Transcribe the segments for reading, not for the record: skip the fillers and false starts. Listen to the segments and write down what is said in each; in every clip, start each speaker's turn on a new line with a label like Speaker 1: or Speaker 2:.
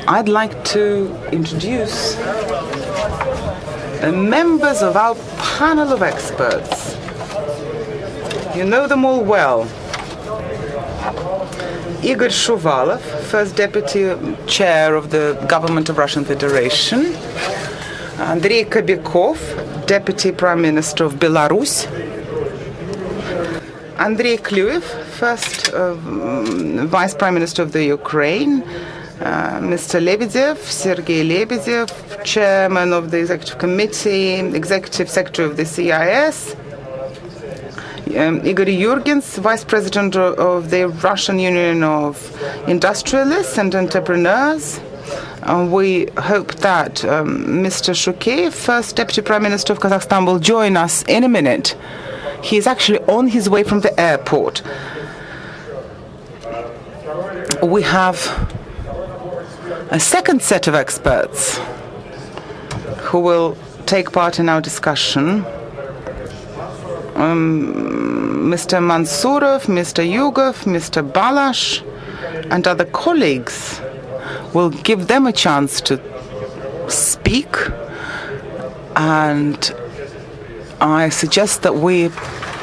Speaker 1: I'd like to introduce the members of our panel of experts. You know them all well. Igor Shuvalov, First Deputy Chair of the Government of Russian Federation. Andrei Kobyakov, Deputy Prime Minister of Belarus. Andrei Kluev, First Vice Prime Minister of the Ukraine. Mr. Lebedev, Sergei Lebedev, Chairman of the Executive Committee, Executive Secretary of the CIS. Igor Yurgens, Vice President of the Russian Union of Industrialists and Entrepreneurs. We hope that Mr. Shukeev, First Deputy Prime Minister of Kazakhstan, will join us in a minute. He is actually on his way from the airport. We have a second set of experts who will take part in our discussion. Mr. Mansurov, Mr. Yurgens, Mr. Balázs, and other colleagues will give them a chance to speak, and I suggest that we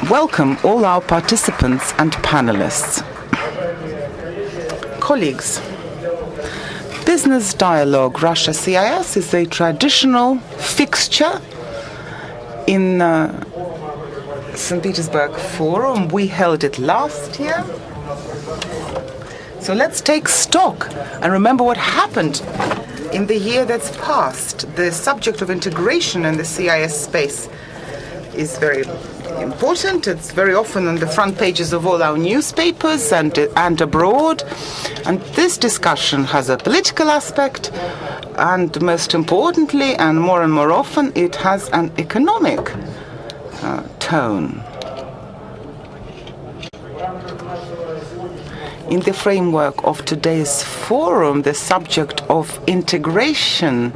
Speaker 1: welcome all our participants and panelists. Colleagues, Business Dialogue Russia-CIS is a traditional fixture in St. Petersburg Forum. We held it last year. So let's take stock and remember what happened in the year that's passed. The subject of integration in the CIS space is very important. It's very often on the front pages of all our newspapers and abroad. And this discussion has a political aspect, and most importantly, and more often, it has an economic tone. In the framework of today's forum, the subject of integration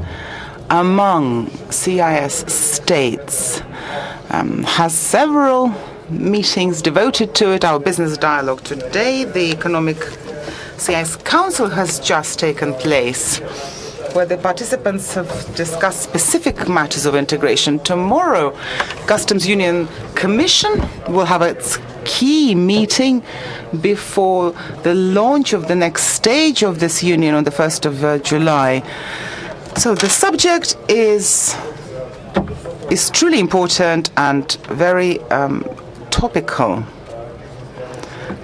Speaker 1: among CIS states has several meetings devoted to it. Our business dialogue today, the Economic CIS Council has just taken place, where the participants have discussed specific matters of integration. Tomorrow, Customs Union Commission will have its key meeting before the launch of the next stage of this union on the 1st of July. So the subject is truly important and very topical.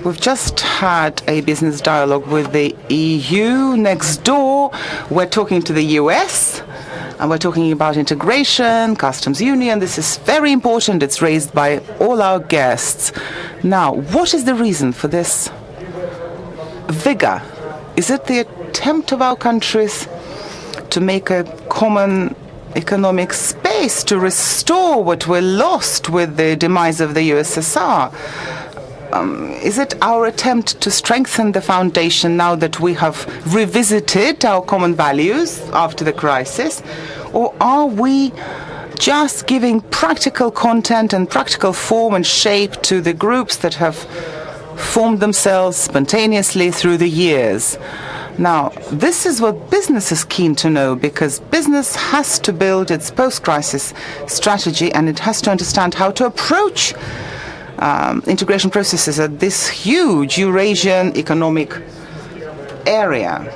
Speaker 1: We've just had a business dialogue with the EU. Next door, we're talking to the US, and we're talking about integration, customs union. This is very important. It's raised by all our guests. Now, what is the reason for this vigor? Is it the attempt of our countries to make a common economic space, to restore what we lost with the demise of the USSR? Is it our attempt to strengthen the foundation now that we have revisited our common values after the crisis? Or are we just giving practical content and practical form and shape to the groups that have formed themselves spontaneously through the years? Now, this is what business is keen to know, because business has to build its post-crisis strategy, and it has to understand how to approach integration processes at this huge Eurasian economic area.